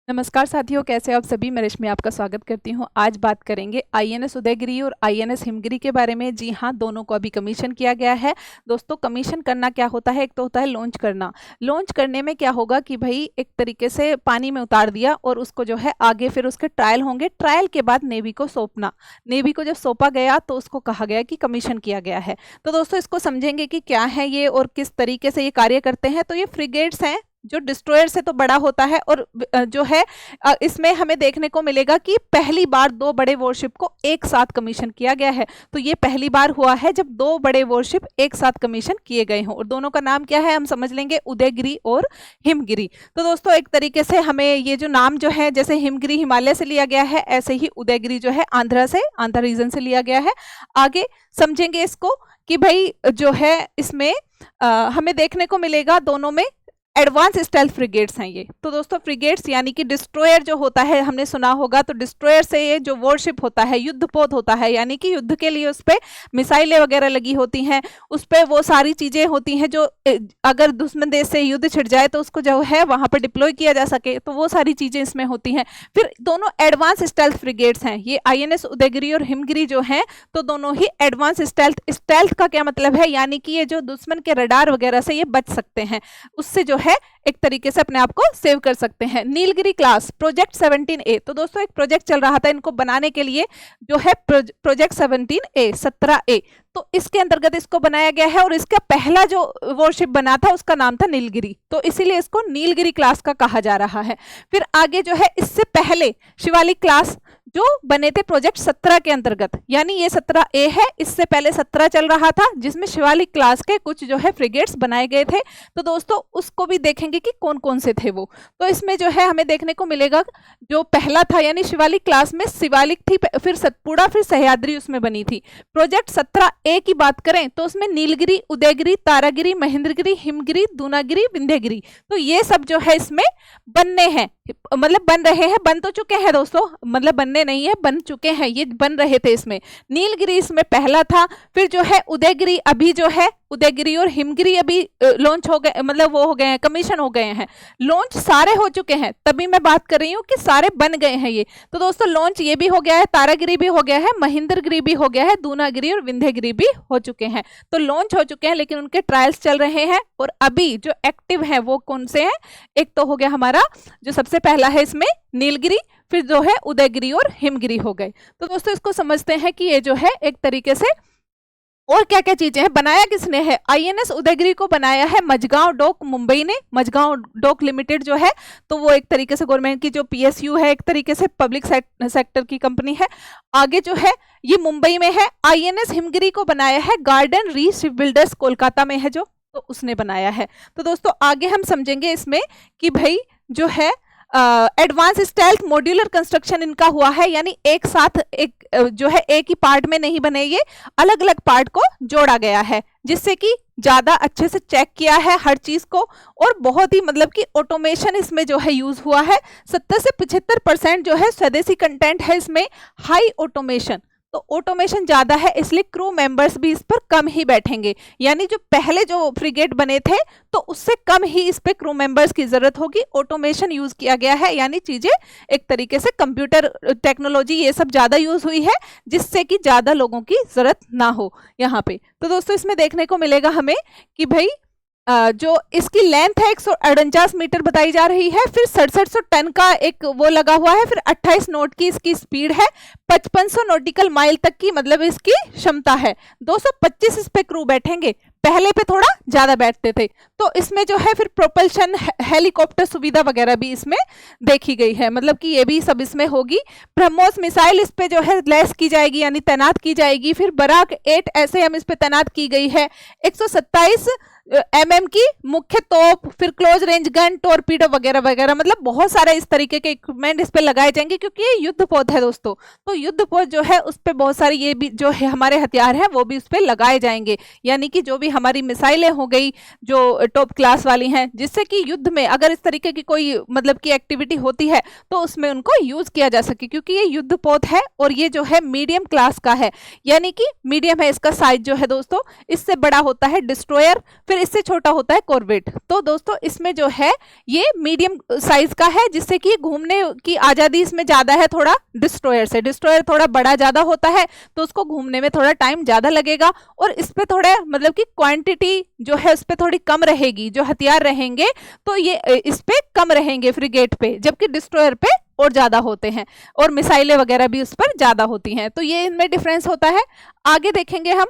नमस्कार साथियों, कैसे आप सभी। मैं रश्मि आपका स्वागत करती हूं। आज बात करेंगे आईएनएस उदयगिरी और आईएनएस हिमगिरी के बारे में। जी हां, दोनों को अभी कमीशन किया गया है। दोस्तों, कमीशन करना क्या होता है? एक तो होता है लॉन्च करना। लॉन्च करने में क्या होगा कि भाई एक तरीके से पानी में उतार दिया और उसको जो है आगे फिर उसके ट्रायल होंगे। ट्रायल के बाद नेवी को सौंपना। नेवी को जब सौंपा गया तो उसको कहा गया कि कमीशन किया गया है। तो दोस्तों, इसको समझेंगे कि क्या है ये और किस तरीके से ये कार्य करते हैं। तो ये फ्रिगेट्स हैं जो डिस्ट्रॉयर से तो बड़ा होता है और जो है इसमें हमें देखने को मिलेगा कि पहली बार दो बड़े वॉरशिप को एक साथ कमीशन किया गया है। तो ये पहली बार हुआ है जब दो बड़े वॉरशिप एक साथ कमीशन किए गए हों। और दोनों का नाम क्या है हम समझ लेंगे, उदयगिरी और हिमगिरी। तो दोस्तों, एक तरीके से हमें ये जो नाम जो है, जैसे हिमगिरी हिमालय से लिया गया है, ऐसे ही उदयगिरी जो है आंध्र रीजन से लिया गया है। आगे समझेंगे इसको कि भाई जो है इसमें हमें देखने को मिलेगा दोनों में एडवांस स्टेल्थ फ्रिगेट्स हैं ये। तो दोस्तों, फ्रिगेट्स यानी कि डिस्ट्रॉयर जो होता है, हमने सुना होगा, तो डिस्ट्रॉयर से ये जो वॉरशिप होता है, युद्धपोत होता है, यानी कि युद्ध के लिए उस पर मिसाइलें वगैरह लगी होती हैं, उस पर वो सारी चीजें होती हैं जो अगर दुश्मन देश से युद्ध छिड़ जाए तो उसको जो है वहां पर डिप्लॉय किया जा सके। तो वो सारी चीजें इसमें होती हैं। फिर दोनों एडवांस स्टेल्थ फ्रिगेट्स हैं ये, आईएनएस उदयगिरी और हिमगिरी जो हैं, तो दोनों ही एडवांस स्टेल्थ। स्टेल्थ का क्या मतलब है? यानी कि ये जो दुश्मन के रडार वगैरह से ये बच सकते हैं, उससे जो है एक तरीके से अपने आप को सेव कर सकते हैं। Nilgiri class project 17A। तो दोस्तों, एक प्रोजेक्ट चल रहा था इनको बनाने के लिए, जो है प्रोजेक्ट 17A। तो इसके अंतर्गत इसको बनाया गया है और इसका पहला जो वॉरशिप बना था उसका नाम था नीलगिरी। तो इसीलिए इसको नीलगिरी क्लास का कहा जा रहा है। फिर आगे जो है इससे पहले शिवालिक क्लास जो बने थे प्रोजेक्ट 17 के अंतर्गत, यानी ये 17A है, इससे पहले 17 चल रहा था जिसमें शिवालिक क्लास के कुछ जो है फ्रिगेट्स बनाए गए थे। तो दोस्तों, उसको भी देखेंगे कि कौन कौन से थे वो। तो इसमें जो है हमें देखने को मिलेगा जो पहला था, यानी शिवालिक क्लास में शिवालिक थी, फिर सतपुड़ा, फिर सह्याद्री उसमें बनी थी। प्रोजेक्ट 17A की बात करें तो उसमें नीलगिरी, उदयगिरी, तारागिरी, महेंद्रगिरी, हिमगिरी, दूनागिरी, विंध्यगिरी, तो ये सब जो है इसमें बनने हैं, मतलब बन रहे हैं। बन तो चुके हैं दोस्तों, मतलब बनने नहीं है, बन चुके हैं, ये बन रहे थे इसमें। नीलगिरी इसमें पहला था। फिर जो है उदयगिरी, अभी जो है उदयगिरी और हिमगिरी अभी लॉन्च हो गए, मतलब वो हो गए हैं, कमीशन हो गए हैं। लॉन्च सारे हो चुके हैं, तभी मैं बात कर रही हूँ कि सारे बन गए हैं ये। तो दोस्तों, लॉन्च ये भी हो गया है, तारागिरी भी हो गया है, महेंद्रगिरी भी हो गया है, दूनागिरी और विंध्यगिरी भी हो चुके हैं। तो लॉन्च हो चुके हैं, लेकिन उनके ट्रायल्स चल रहे हैं। और अभी जो एक्टिव है वो कौन से हैं? एक तो हो गया हमारा जो सबसे पहला है इसमें नीलगिरी, फिर जो है उदयगिरी और हिमगिरी हो गए। तो दोस्तों, इसको समझते हैं कि ये जो है एक तरीके से और क्या क्या चीजें हैं। बनाया किसने है? आईएनएस उदयगिरी को बनाया है मझगांव डॉक मुंबई ने। मझगांव डॉक लिमिटेड जो है, तो वो एक तरीके से गवर्नमेंट की जो पीएसयू है, एक तरीके से पब्लिक सेक्टर की कंपनी है। आगे जो है ये मुंबई में है। आईएनएस हिमगिरी को बनाया है गार्डन री शिप बिल्डर्स, कोलकाता में है जो, तो उसने बनाया है। तो दोस्तों, आगे हम समझेंगे इसमें कि भाई जो है एडवांस स्टेल्थ मॉड्यूलर कंस्ट्रक्शन इनका हुआ है, यानी एक साथ एक जो है एक ही पार्ट में नहीं बने, ये अलग अलग पार्ट को जोड़ा गया है, जिससे कि ज्यादा अच्छे से चेक किया है हर चीज को। और बहुत ही मतलब कि ऑटोमेशन इसमें जो है यूज हुआ है। 70 से 75% जो है स्वदेशी कंटेंट है इसमें, हाई ऑटोमेशन। तो ऑटोमेशन ज्यादा है, इसलिए क्रू मेंबर्स भी इस पर कम ही बैठेंगे। यानी जो पहले जो फ्रिगेट बने थे तो उससे कम ही इस पे क्रू मेंबर्स की जरूरत होगी। ऑटोमेशन यूज किया गया है, यानी चीजें एक तरीके से कंप्यूटर टेक्नोलॉजी ये सब ज्यादा यूज हुई है, जिससे कि ज्यादा लोगों की जरूरत ना हो यहाँ पे। तो दोस्तों, इसमें देखने को मिलेगा हमें कि भाई जो इसकी लेंथ है 149 मीटर बताई जा रही है। फिर 6700 टन का एक वो लगा हुआ है। फिर 28 नॉट की इसकी स्पीड है। 5500 नॉटिकल माइल तक की मतलब इसकी क्षमता है। 225 इस पे क्रू बैठेंगे, पहले पे थोड़ा ज्यादा बैठते थे। तो इसमें जो है फिर प्रोपल्शन, हेलीकॉप्टर सुविधा वगैरह भी इसमें देखी गई है, मतलब कि ये भी सब इसमें होगी। ब्रह्मोस मिसाइल इस पे जो है लैस की जाएगी, यानी तैनात की जाएगी। फिर बराक 8 SAM इस पे तैनात की गई है। 127 mm की मुख्य तोप, फिर क्लोज रेंज गन, टॉर्पीडो वगैरह वगैरह, मतलब बहुत सारे इस तरीके के इक्विपमेंट इस पे लगाए जाएंगे, क्योंकि ये युद्धपोत है दोस्तों। तो युद्धपोत जो है उस पे बहुत सारी ये भी जो है हमारे हथियार हैं वो भी उस पे लगाए जाएंगे, यानी कि जो भी हमारी मिसाइलें हो गई जो टॉप क्लास वाली हैं, जिससे कि युद्ध में अगर इस तरीके की कोई मतलब की एक्टिविटी होती है तो उसमें उनको यूज किया जा सके, क्योंकि ये युद्धपोत है और ये जो है मीडियम क्लास का है, यानी कि मीडियम है इसका साइज जो है दोस्तों। इससे बड़ा होता है डिस्ट्रॉयर। फिर इससे छोटा होता है कॉर्वेट। तो दोस्तों इसमें जो है ये मीडियम साइज का है, जिससे कि घूमने की आजादी इसमें ज्यादा है थोड़ा डिस्ट्रॉयर से। डिस्ट्रॉयर थोड़ा बड़ा ज्यादा होता है तो उसको घूमने में थोड़ा टाइम ज्यादा लगेगा, और इस पे थोड़ा मतलब कि क्वांटिटी जो है उस पे थोड़ी कम रहेगी, जो हथियार रहेंगे तो ये इस पे कम रहेंगे फ्रिगेट पे, जबकि डिस्ट्रॉयर पे और ज्यादा होते हैं, और मिसाइलें वगैरह भी उस पर ज्यादा होती हैं। तो ये इनमें डिफरेंस होता है। आगे देखेंगे हम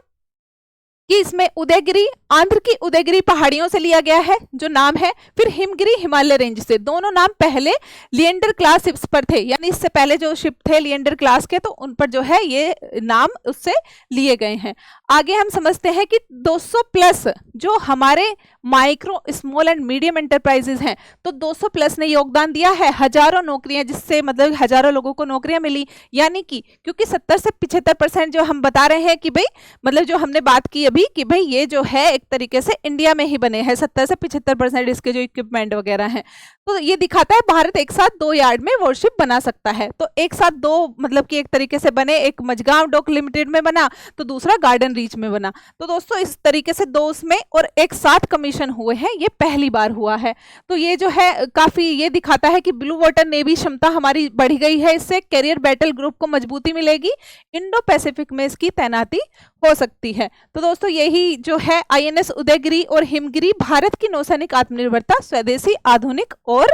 कि इसमें उदयगिरी आंध्र की उदयगिरी पहाड़ियों से लिया गया है जो नाम है, फिर हिमगिरी हिमालय रेंज से। दोनों नाम पहले लिएंडर क्लास शिप्स पर थे, यानी इससे पहले जो शिप थे लिएंडर क्लास के, तो उन पर जो है ये नाम उससे लिए गए हैं। आगे हम समझते हैं कि 200 प्लस जो हमारे micro small and medium enterprises हैं, तो 200 प्लस ने योगदान दिया है, हजारों नौकरियां, जिससे मतलब हजारों लोगों को नौकरियां मिली। यानी कि क्योंकि 70 से 75% जो हम बता रहे हैं कि भाई मतलब जो हमने बात की अभी कि भाई ये जो है एक तरीके से इंडिया में ही बने हैं, 70 से 75% इसके जो इक्विपमेंट वगैरह हैं। तो ये दिखाता है भारत एक साथ 2 यार्ड में वॉरशिप बना सकता है। तो एक साथ 2 मतलब कि एक तरीके से बने, एक मझगांव डॉक लिमिटेड में बना तो दूसरा गार्डन रीच में बना। तो दोस्तों इस तरीके से 2 उसमें और एक साथ कमीशन हुए हैं, ये पहली बार हुआ है। तो ये जो है काफी ये दिखाता है कि ब्लू वाटर नेवी क्षमता हमारी बढ़ गई है, इससे कैरियर बैटल ग्रुप को मजबूती मिलेगी, इंडो पैसिफिक में इसकी तैनाती हो सकती है। तो दोस्तों यही जो है आईएनएस उदयगिरी और हिमगिरी भारत की नौसैनिक आत्मनिर्भरता, स्वदेशी, आधुनिक और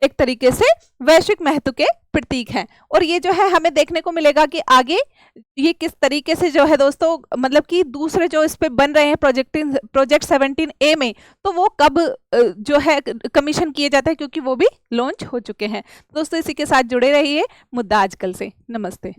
एक तरीके से वैश्विक महत्व के प्रतीक हैं। और ये जो है हमें देखने को मिलेगा कि आगे ये किस तरीके से जो है दोस्तों मतलब कि दूसरे जो इस पे बन रहे हैं प्रोजेक्ट 17A में, तो वो कब जो है कमीशन किए जाते हैं, क्योंकि वो भी लॉन्च हो चुके हैं। दोस्तों इसी के साथ जुड़े रहिए मुद्दा आजकल से। नमस्ते।